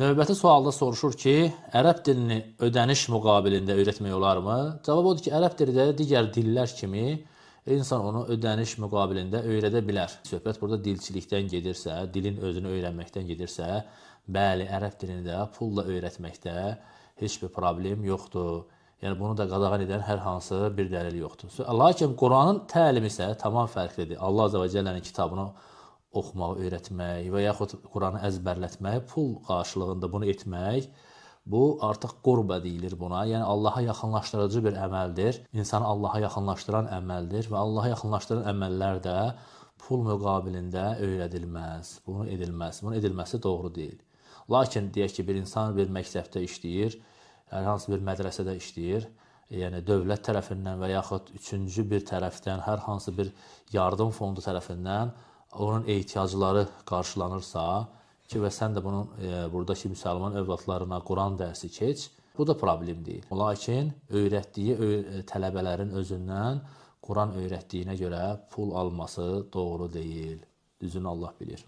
Növbəti sualda soruşur ki, ərəb dilini ödəniş müqabilində öyrətmək olarmı? Cavab odur ki, ərəb dili də digər dillər kimi insan onu ödəniş müqabilində öyrədə bilər. Söhbət burada dilçilikdən gedirsə, dilin özünü öyrənməkdən gedirsə, bəli, ərəb dilini də pulla öyrətməkdə heç bir problem yoxdur. Yəni bunu da qadağan edən hər hansı bir dəlil yoxdur. Lakin Quranın təlimi isə tamam fərqlidir. Allah Azza və Cəllənin kitabını oxumağı öyrətmək və yaxud Quranı əzbərlətmək, pul qarşılığında bunu etmək, bu artıq qurba deyilir buna. Yəni Allaha yaxınlaşdırıcı bir əməldir. İnsanı Allaha yaxınlaşdıran əməldir və Allaha yaxınlaşdıran əməllər də pul müqabilində öyrədilməz. Bunu edilməz. Bunun edilməsi doğru deyil. Lakin deyək ki, bir insan bir məktəbdə işləyir, hər hansı bir mədrəsədə işləyir, yəni dövlət tərəfindən və yaxud üçüncü bir tərəfdən, hər hansı bir yardım fondu tərəfindən onun ehtiyacları qarşılanırsa ki, və sən də bunun buradakı müsəlman övladlarına Quran dərsi keç, bu da problem deyil. Lakin öyrətdiyi tələbələrin özündən Quran öyrətdiyinə görə pul alması doğru deyil. Düzünü Allah bilir.